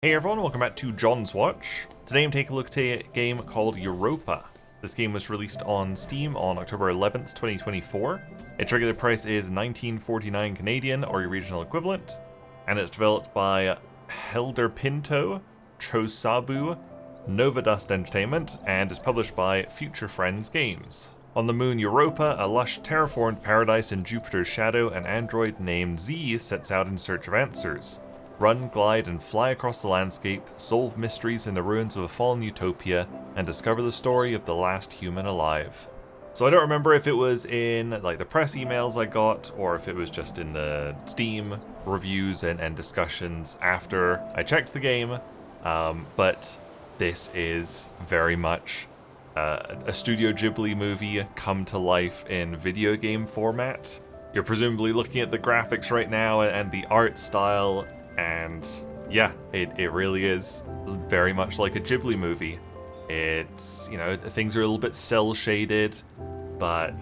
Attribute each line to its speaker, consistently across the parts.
Speaker 1: Hey everyone, welcome back to John's Watch. Today I'm taking a look at a game called Europa. This game was released on Steam on October 11th, 2024. Its regular price is $19.49 Canadian, or your regional equivalent, and it's developed by Helder Pinto, Chosabu, Nova Dust Entertainment, and is published by Future Friends Games. On the moon Europa, a lush terraformed paradise in Jupiter's shadow, an android named Z sets out in search of answers. Run, glide, and fly across the landscape, solve mysteries in the ruins of a fallen utopia, and discover the story of the last human alive. So I don't remember if it was in like the press emails I got, or if it was just in the Steam reviews and discussions after I checked the game, but this is very much a Studio Ghibli movie come to life in video game format. You're presumably looking at the graphics right now and the art style, and yeah, it really is very much like a Ghibli movie. It's, you know, things are a little bit cel shaded, but,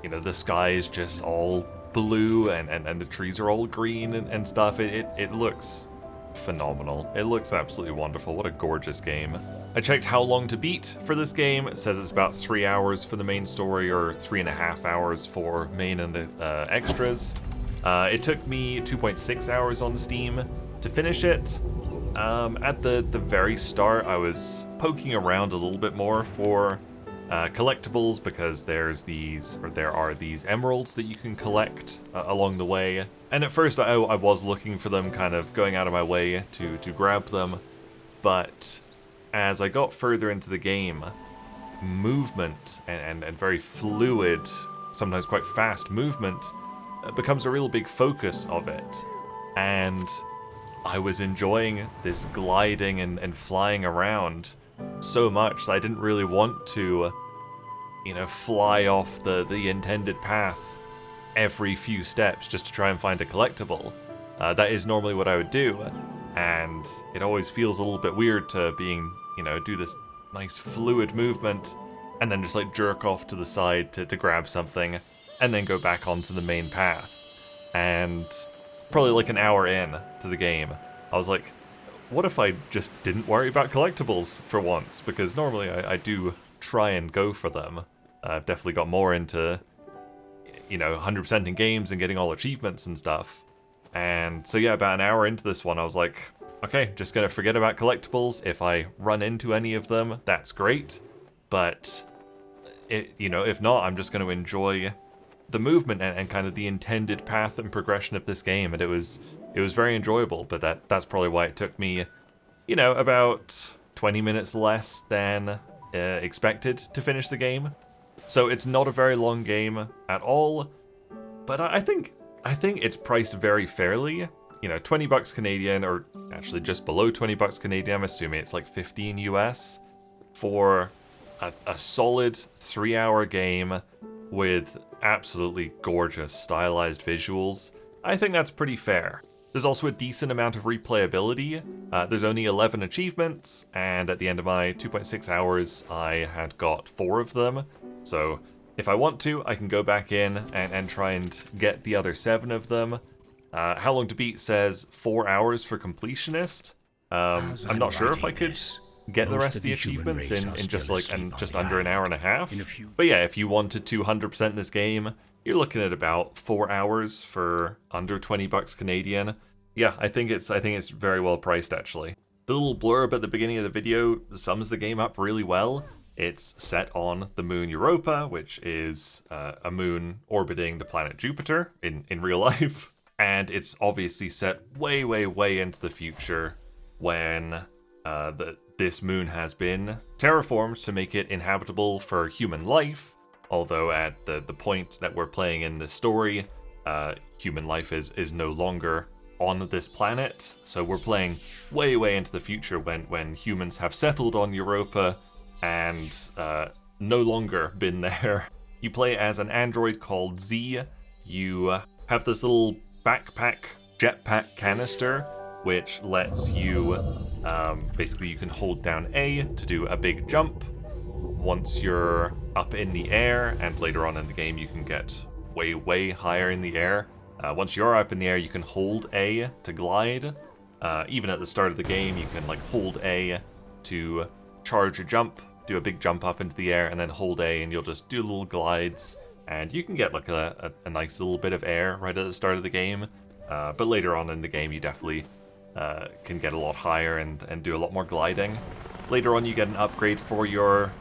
Speaker 1: you know, the sky is just all blue and the trees are all green and stuff. It looks phenomenal. It looks absolutely wonderful. What a gorgeous game. I checked how long to beat for this game. It says it's about 3 hours for the main story, or 3.5 hours for main and extras. It took me 2.6 hours on Steam to finish it. At the very start, I was poking around a little bit more for collectibles, because there are these emeralds that you can collect along the way. And at first I was looking for them, kind of going out of my way to grab them. But as I got further into the game, movement and very fluid, sometimes quite fast movement, becomes a real big focus of it. And I was enjoying this gliding and flying around so much that I didn't really want to, you know, fly off the intended path every few steps just to try and find a collectible. That is normally what I would do, and it always feels a little bit weird to do this nice fluid movement and then just like jerk off to the side to grab something and then go back onto the main path. And probably like an hour in to the game, I was like, what if I just didn't worry about collectibles for once? Because normally I do try and go for them. I've definitely got more into, 100% in games and getting all achievements and stuff. And so yeah, about an hour into this one, I was like, okay, just gonna forget about collectibles. If I run into any of them, that's great. But, if not, I'm just gonna enjoy the movement and kind of the intended path and progression of this game. And it was very enjoyable, but that's probably why it took me, about 20 minutes less than expected to finish the game. So it's not a very long game at all, but I think it's priced very fairly. 20 bucks Canadian, or actually just below 20 bucks Canadian, I'm assuming it's like 15 US, for a solid 3-hour game with absolutely gorgeous stylized visuals. I think that's pretty fair. There's also a decent amount of replayability. There's only 11 achievements, and at the end of my 2.6 hours, I had got 4 of them. So if I want to, I can go back in and try and get the other 7 of them. How long to beat says 4 hours for completionist. I'm not sure if I could get the rest of the achievements in just under an hour and a half. But yeah, if you wanted to 100% this game, you're looking at about 4 hours for under 20 bucks Canadian. Yeah, I think it's very well priced, actually. The little blurb at the beginning of the video sums the game up really well. It's set on the moon Europa, which is a moon orbiting the planet Jupiter in real life. And it's obviously set way, way, way into the future, when this moon has been terraformed to make it inhabitable for human life. Although at the point that we're playing in this story, human life is no longer on this planet. So we're playing way, way into the future when humans have settled on Europa and no longer been there. You play as an android called Z. You have this little backpack jetpack canister, which lets you, basically you can hold down A to do a big jump. Once you're up in the air, and later on in the game you can get way, way higher in the air. Once you're up in the air, you can hold A to glide. Even at the start of the game, you can like hold A to charge a jump, do a big jump up into the air, and then hold A and you'll just do little glides, and you can get like a nice little bit of air right at the start of the game. But later on in the game, you definitely can get a lot higher and do a lot more gliding. Later on, you get an upgrade for your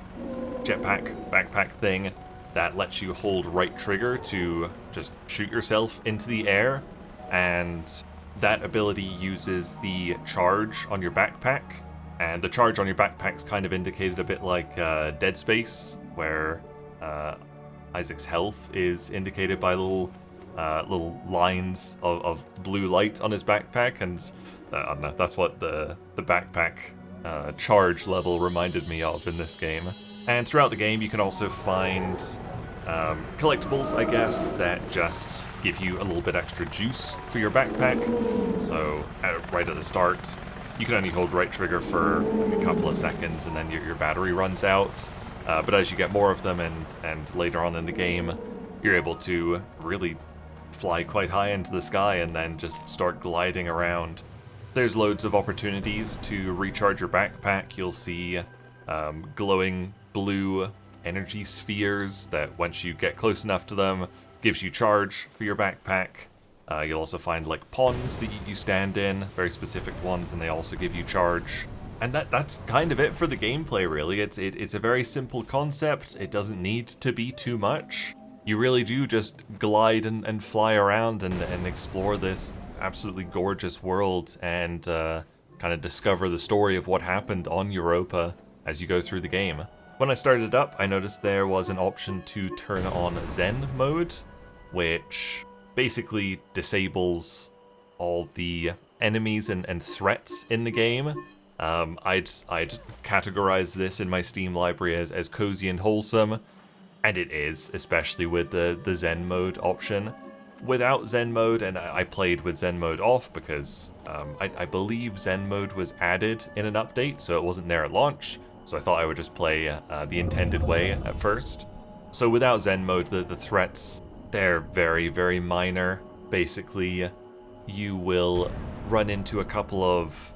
Speaker 1: jetpack backpack thing that lets you hold right trigger to just shoot yourself into the air, and that ability uses the charge on your backpack, and the charge on your backpack's kind of indicated a bit like Dead Space, where Isaac's health is indicated by little lines of blue light on his backpack, and I don't know, that's what the backpack charge level reminded me of in this game. And throughout the game, you can also find collectibles, I guess, that just give you a little bit extra juice for your backpack. So right at the start, you can only hold right trigger for a couple of seconds, and then your battery runs out. But as you get more of them, and later on in the game, you're able to really fly quite high into the sky and then just start gliding around. There's loads of opportunities to recharge your backpack. You'll see glowing blue energy spheres that, once you get close enough to them, gives you charge for your backpack. You'll also find like ponds that you stand in, very specific ones, and they also give you charge. And that's kind of it for the gameplay, really. It's a very simple concept. It doesn't need to be too much. You really do just glide and fly around and explore this absolutely gorgeous world, and kind of discover the story of what happened on Europa as you go through the game. When I started it up, I noticed there was an option to turn on Zen mode, which basically disables all the enemies and threats in the game. I'd categorize this in my Steam library as cozy and wholesome, and it is, especially with the Zen mode option. Without Zen mode, and I played with Zen mode off because I believe Zen mode was added in an update, so it wasn't there at launch, so I thought I would just play the intended way at first. So without Zen mode, the threats, they're very, very minor. Basically, you will run into a couple of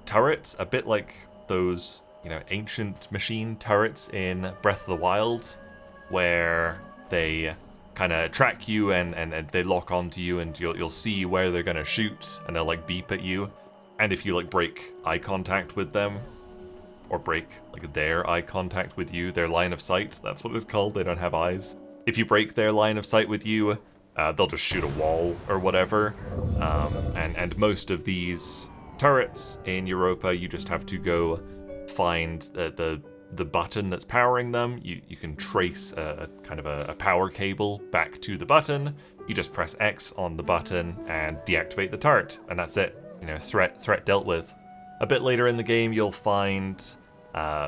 Speaker 1: turrets, a bit like those, ancient machine turrets in Breath of the Wild, where they kind of track you and they lock onto you, and you'll see where they're gonna shoot, and they'll like beep at you. And if you like break eye contact with them, or break like their eye contact with you, their line of sight, that's what it's called, they don't have eyes. If you break their line of sight with you, they'll just shoot a wall or whatever. And most of these turrets in Europa, you just have to go find the button that's powering them. You can trace a kind of a power cable back to the button. You just press X on the button and deactivate the turret, and that's it. Threat dealt with. A bit later in the game, you'll find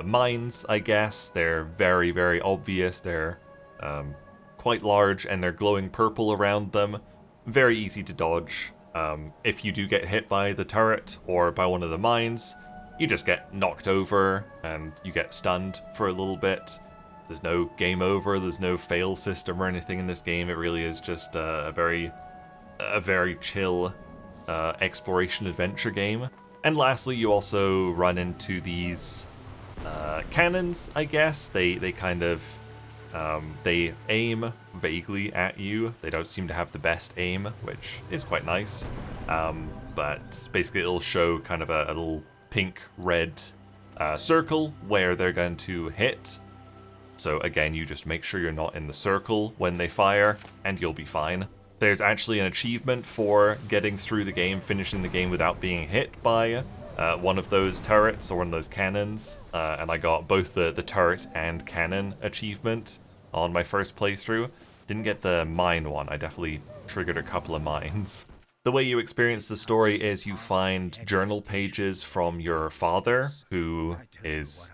Speaker 1: mines, I guess. They're very, very obvious. They're quite large, and they're glowing purple around them. Very easy to dodge. If you do get hit by the turret or by one of the mines, you just get knocked over and you get stunned for a little bit. There's no game over, there's no fail system or anything in this game. It really is just a very chill exploration adventure game. And lastly, you also run into these cannons, I guess. They kind of they aim vaguely at you. They don't seem to have the best aim, which is quite nice. But basically it'll show kind of a little pink-red circle where they're going to hit. So again, you just make sure you're not in the circle when they fire, and you'll be fine. There's actually an achievement for getting through the game, finishing the game without being hit by one of those turrets or one of those cannons. And I got both the turret and cannon achievement on my first playthrough. Didn't get the mine one. I definitely triggered a couple of mines. The way you experience the story is you find journal pages from your father, who is,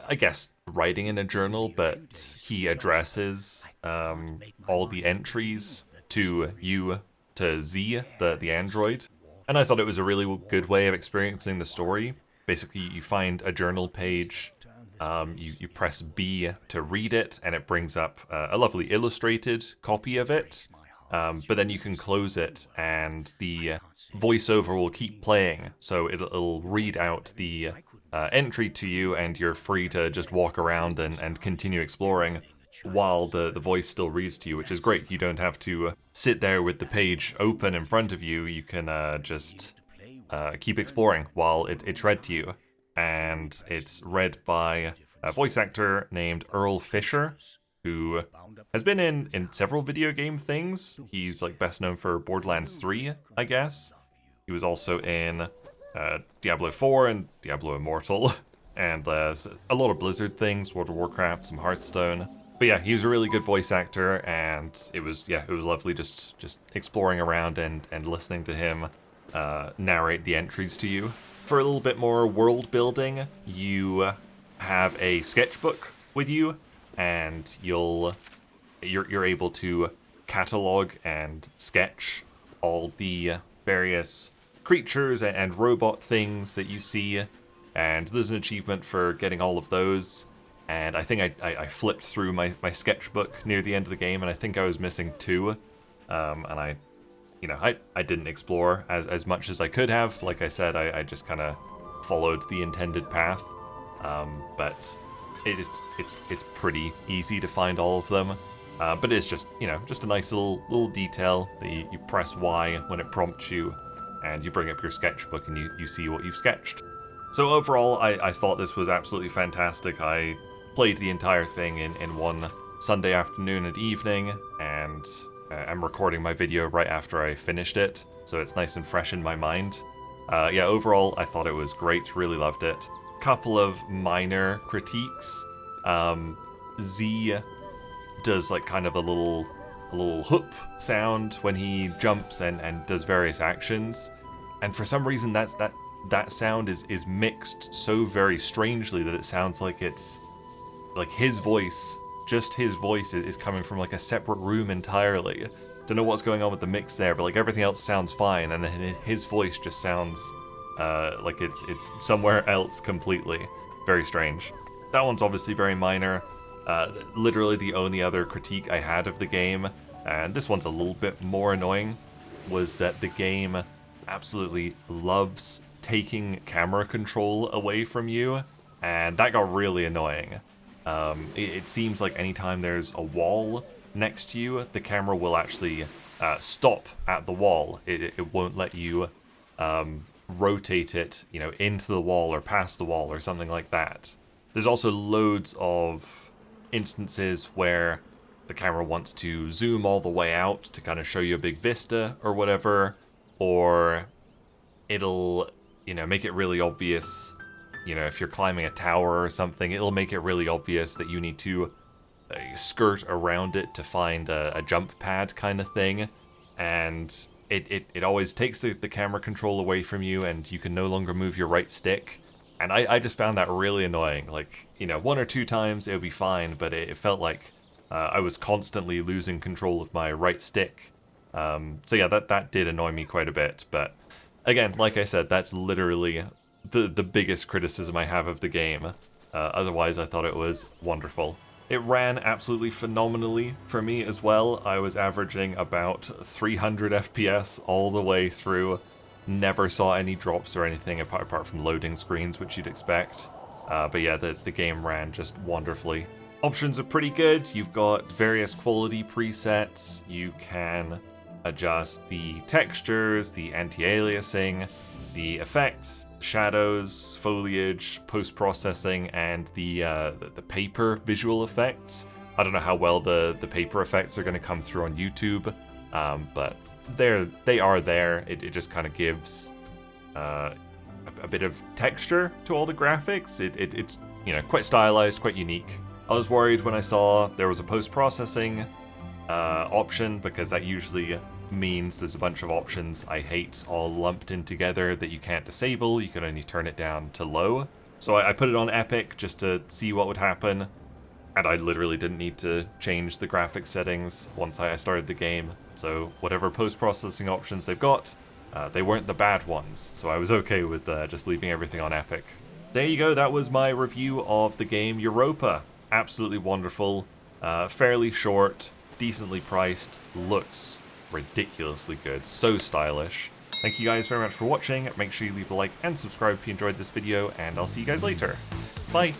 Speaker 1: I guess, writing in a journal, but he addresses all the entries to you, to Z, the android. And I thought it was a really good way of experiencing the story. Basically, you find a journal page, you press B to read it, and it brings up a lovely illustrated copy of it. but then you can close it and the voiceover will keep playing. So it'll read out the entry to you, and you're free to just walk around and continue exploring while the voice still reads to you, which is great. You don't have to sit there with the page open in front of you. You can just keep exploring while it's read to you. And it's read by a voice actor named Earl Fisher, who has been in several video game things. He's like best known for Borderlands 3, I guess. He was also in Diablo 4 and Diablo Immortal, and a lot of Blizzard things, World of Warcraft, some Hearthstone. But yeah, he's a really good voice actor, and it was lovely just exploring around and listening to him narrate the entries to you. For a little bit more world building, you have a sketchbook with you, and you're able to catalog and sketch all the various creatures and robot things that you see, and there's an achievement for getting all of those. And I think I flipped through my sketchbook near the end of the game, and I think I was missing 2, and I didn't explore as much as I could have. Like I said, I just kind of followed the intended path, but it's pretty easy to find all of them. But it's just a nice little detail that you press Y when it prompts you, and you bring up your sketchbook and you see what you've sketched. So overall, I thought this was absolutely fantastic. I played the entire thing in one Sunday afternoon and evening, and I'm recording my video right after I finished it, so it's nice and fresh in my mind. Yeah, overall, I thought it was great, really loved it. Couple of minor critiques. Z does like kind of a little whoop sound when he jumps and does various actions, and for some reason that sound is mixed so very strangely that it sounds like it's like his voice, just his voice is coming from like a separate room entirely. Don't know what's going on with the mix there, but like everything else sounds fine, and then his voice just sounds like it's somewhere else completely. Very strange. That one's obviously very minor. Literally the only other critique I had of the game, and this one's a little bit more annoying, was that the game absolutely loves taking camera control away from you, and that got really annoying. It seems like anytime there's a wall next to you, the camera will actually stop at the wall. It won't let you rotate it, into the wall or past the wall or something like that. There's also loads of instances where the camera wants to zoom all the way out to kind of show you a big vista or whatever, or it'll, make it really obvious. If you're climbing a tower or something, it'll make it really obvious that you need to skirt around it to find a jump pad kind of thing. And it always takes the camera control away from you, and you can no longer move your right stick. And I just found that really annoying. Like, 1 or 2 times it would be fine, but it felt like I was constantly losing control of my right stick. So yeah, that did annoy me quite a bit. But again, like I said, that's literally the biggest criticism I have of the game. Otherwise, I thought it was wonderful. It ran absolutely phenomenally for me as well. I was averaging about 300 FPS all the way through. Never saw any drops or anything apart from loading screens, which you'd expect. But yeah, the game ran just wonderfully. Options are pretty good. You've got various quality presets. You can adjust the textures, the anti-aliasing, the effects, shadows, foliage, post-processing, and the paper visual effects. I don't know how well the paper effects are going to come through on YouTube, but they are there. It just kind of gives a bit of texture to all the graphics. It's quite stylized, quite unique. I was worried when I saw there was a post-processing option, because that usually means there's a bunch of options I hate all lumped in together that you can't disable. You can only turn it down to low. So I put it on epic just to see what would happen, and I literally didn't need to change the graphics settings once I started the game. So whatever post-processing options they've got, they weren't the bad ones, so I was okay with just leaving everything on epic. There you go, that was my review of the game Europa. Absolutely wonderful, fairly short, decently priced, looks ridiculously good, so stylish. Thank you guys very much for watching. Make sure you leave a like and subscribe if you enjoyed this video, and I'll see you guys later. Bye!